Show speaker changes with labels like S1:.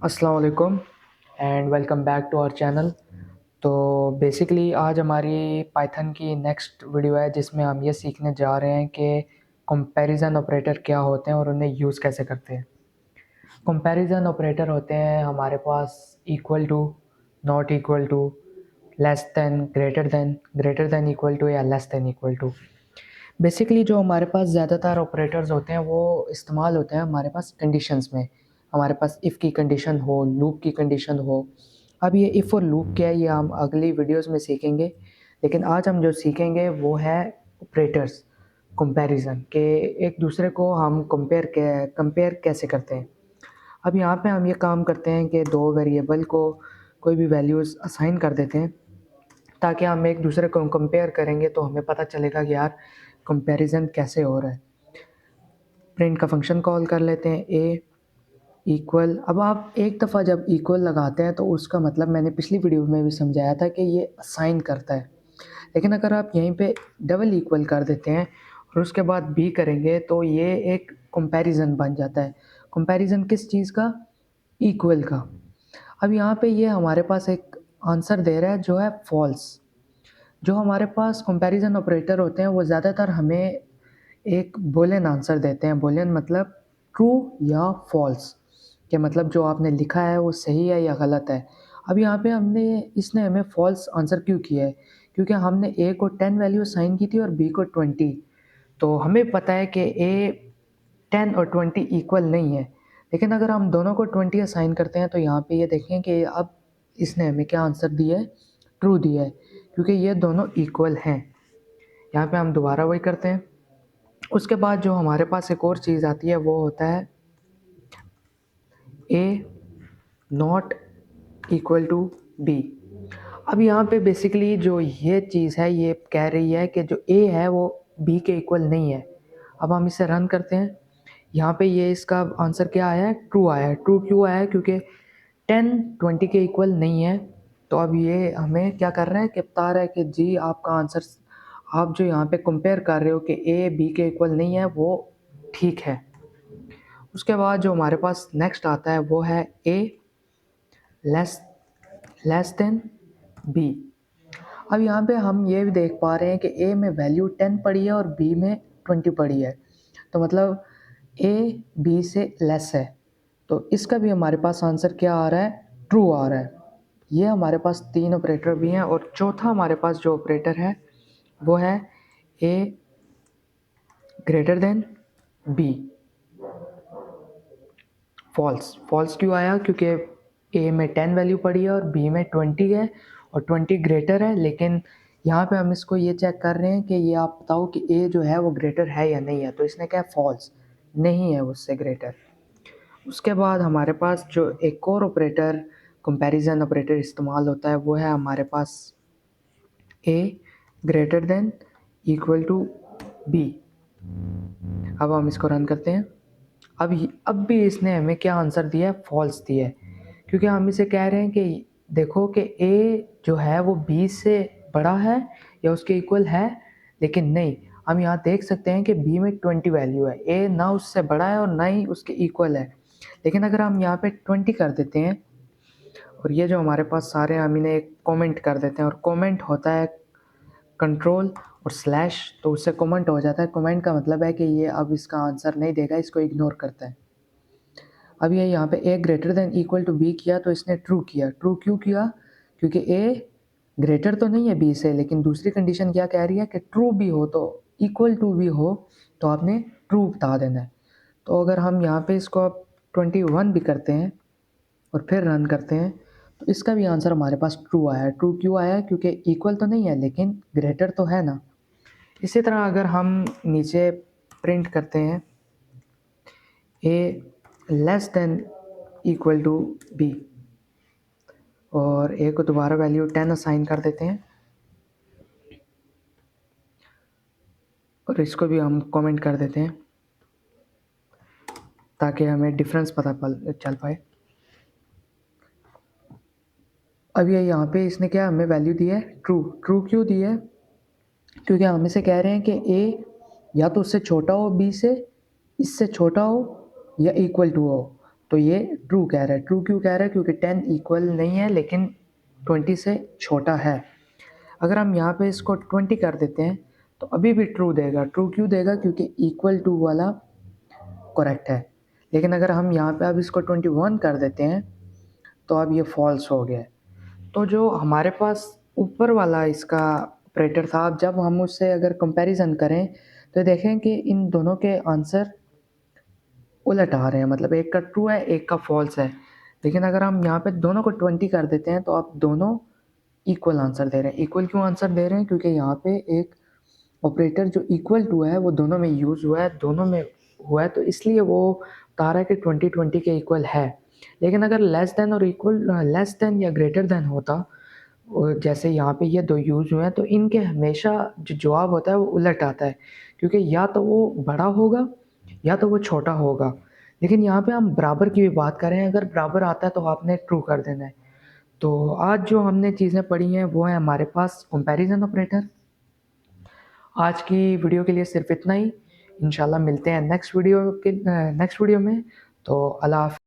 S1: अस्सलाम वालेकुम and welcome back to our channel. तो बेसिकली आज हमारी पाइथन की नेक्स्ट वीडियो है जिसमें हम ये सीखने जा रहे हैं कि कंपैरिजन ऑपरेटर क्या होते हैं और उन्हें यूज़ कैसे करते हैं। कंपैरिजन ऑपरेटर होते हैं हमारे पास equal to, not equal to, less than, greater than equal to या less than equal to. Basically जो हमारे पास ज़्यादातर ऑपरेटर्स होते हैं वो इस्तेमाल होते हैं हमारे पास कंडीशंस में। हमारे पास इफ़ की कंडीशन हो, लूप की कंडीशन हो। अब ये इफ़ और लूप क्या है ये हम अगली वीडियोस में सीखेंगे, लेकिन आज हम जो सीखेंगे वो है ऑपरेटर्स, कंपैरिजन के एक दूसरे को हम कंपेयर कैसे करते हैं। अब यहाँ पे हम ये काम करते हैं कि दो वेरिएबल को कोई भी वैल्यूज़ असाइन कर देते हैं ताकि हम एक दूसरे को कंपेयर करेंगे तो हमें पता चलेगा कि यार कंपैरिजन कैसे हो रहा है। प्रिंट का फंक्शन कॉल कर लेते हैं ए इक्वल। अब आप एक दफ़ा जब इक्वल लगाते हैं तो उसका मतलब मैंने पिछली वीडियो में भी समझाया था कि ये असाइन करता है। लेकिन अगर आप यहीं पे डबल इक्वल कर देते हैं और उसके बाद बी करेंगे तो ये एक कंपैरिजन बन जाता है। कंपैरिजन किस चीज़ का? इक्वल का। अब यहाँ पे ये हमारे पास एक आंसर दे रहा है जो है फॉल्स। जो हमारे पास कंपैरिजन ऑपरेटर होते हैं वो ज़्यादातर हमें एक बूलियन आंसर देते हैं। बूलियन मतलब ट्रू या फॉल्स, कि मतलब जो आपने लिखा है वो सही है या गलत है। अब यहाँ पे इसने हमें फॉल्स आंसर क्यों किया है? क्योंकि हमने ए को 10 वैल्यू असाइन की थी और बी को 20। तो हमें पता है कि ए 10 और 20 इक्वल नहीं है। लेकिन अगर हम दोनों को 20 असाइन करते हैं तो यहाँ पे ये देखें कि अब इसने हमें क्या आंसर दिया है? ट्रू दिया है, क्योंकि ये दोनों इक्वल हैं। यहाँ पे हम दोबारा वही करते हैं। उसके बाद जो हमारे पास एक और चीज़ आती है वो होता है ए नॉट इक्वल टू बी। अब यहाँ पे बेसिकली जो ये चीज़ है ये कह रही है कि जो ए है वो बी के इक्वल नहीं है। अब हम इसे रन करते हैं। यहाँ पे ये इसका आंसर क्या आया है? ट्रू आया है। ट्रू क्यों आया है? क्योंकि 10 20 के इक्वल नहीं है। तो अब ये हमें क्या कर रहा है कि बता रहा है कि जी आपका आंसर, आप जो यहाँ पे कंपेयर कर रहे हो कि ए बी के इक्वल नहीं है, वो ठीक है। उसके बाद जो हमारे पास नेक्स्ट आता है वो है ए लेस लेस देन बी। अब यहाँ पे हम ये भी देख पा रहे हैं कि ए में वैल्यू 10 पड़ी है और बी में 20 पड़ी है। तो मतलब ए बी से लेस है। तो इसका भी हमारे पास आंसर क्या आ रहा है? ट्रू आ रहा है। ये हमारे पास तीन ऑपरेटर भी हैं और चौथा हमारे पास जो ऑपरेटर है वो है A greater than B. False. False क्यों आया? क्योंकि ए में 10 वैल्यू पड़ी है और बी में 20 है और 20 ग्रेटर है। लेकिन यहाँ पे हम इसको ये चेक कर रहे हैं कि ये आप बताओ कि ए जो है वो ग्रेटर है या नहीं है। तो इसने क्या? फॉल्स, नहीं है उससे ग्रेटर। उसके बाद हमारे पास जो एक और ऑपरेटर, कंपैरिजन ऑपरेटर इस्तेमाल होता है वो है हमारे पास A greater than equal to B. अब हम इसको रन करते हैं। अब भी इसने हमें क्या आंसर दिया है? फॉल्स दिया है। क्योंकि हम इसे कह रहे हैं कि देखो कि ए जो है वो बी से बड़ा है या उसके इक्वल है, लेकिन नहीं। हम यहाँ देख सकते हैं कि बी में 20 वैल्यू है, ए ना उससे बड़ा है और ना ही उसके इक्वल है। लेकिन अगर हम यहाँ पे 20 कर देते हैं और ये जो हमारे पास सारे, हम इन्हें एक कॉमेंट कर देते हैं और कॉमेंट होता है कंट्रोल और स्लैश, तो उससे कमेंट हो जाता है। कमेंट का मतलब है कि ये अब इसका आंसर नहीं देगा, इसको इग्नोर करता है। अब ये यहाँ पे A greater than equal to B किया तो इसने ट्रू किया। ट्रू क्यों किया? क्योंकि ए ग्रेटर तो नहीं है बी से, लेकिन दूसरी कंडीशन क्या कह रही है कि ट्रू भी हो, तो इक्वल टू भी हो तो आपने ट्रू बता देना है। तो अगर हम यहाँ पे इसको अब 21 भी करते हैं और फिर रन करते हैं तो इसका भी आंसर हमारे पास ट्रू आया है। ट्रू क्यों आया है? क्योंकि इक्वल तो नहीं है लेकिन ग्रेटर तो है ना। इसी तरह अगर हम नीचे प्रिंट करते हैं A less than equal to B और ए को दोबारा वैल्यू 10 असाइन कर देते हैं और इसको भी हम कमेंट कर देते हैं ताकि हमें डिफरेंस पता चल पाए। अब ये यहाँ पे इसने क्या हमें वैल्यू दी है? ट्रू। ट्रू क्यों दी है? क्योंकि हम इसे कह रहे हैं कि ए या तो उससे छोटा हो बी से, इससे छोटा हो या इक्वल टू हो। तो ये ट्रू कह रहा है। ट्रू क्यों कह रहा है? क्योंकि 10 इक्वल नहीं है लेकिन 20 से छोटा है। अगर हम यहाँ पे इसको 20 कर देते हैं तो अभी भी ट्रू देगा। ट्रू क्यों देगा? क्योंकि इक्वल टू वाला करेक्ट है। लेकिन अगर हम यहाँ पे अब इसको 21 कर देते हैं तो अब ये फॉल्स हो गया। तो जो हमारे पास ऊपर वाला इसका ऑपरेटर था, अब जब हम उससे अगर कंपैरिजन करें तो देखें कि इन दोनों के आंसर उलट आ रहे हैं, मतलब एक का ट्रू है एक का फॉल्स है। लेकिन अगर हम यहाँ पे दोनों को 20 कर देते हैं तो आप दोनों इक्वल आंसर दे रहे हैं। इक्वल क्यों आंसर दे रहे हैं? क्योंकि यहाँ पे एक ऑपरेटर जो इक्वल टू है वो दोनों में यूज़ हुआ है, दोनों में हुआ है, तो इसलिए वो बता रहा है कि 20 के इक्वल है। लेकिन अगर लेस देन और इक्वल, लेस देन या ग्रेटर देन होता, जैसे यहाँ पे ये दो यूज़ हुए हैं, तो इनके हमेशा जो जवाब होता है वो उलट आता है, क्योंकि या तो वो बड़ा होगा या तो वो छोटा होगा। लेकिन यहाँ पे हम बराबर की भी बात कर रहे हैं, अगर बराबर आता है तो आपने ट्रू कर देना है। तो आज जो हमने चीज़ें पढ़ी हैं वो है हमारे पास कंपैरिजन ऑपरेटर। आज की वीडियो के लिए सिर्फ इतना ही। इंशाल्लाह मिलते हैं नेक्स्ट वीडियो में। तो अल्लाह हाफ़िज़।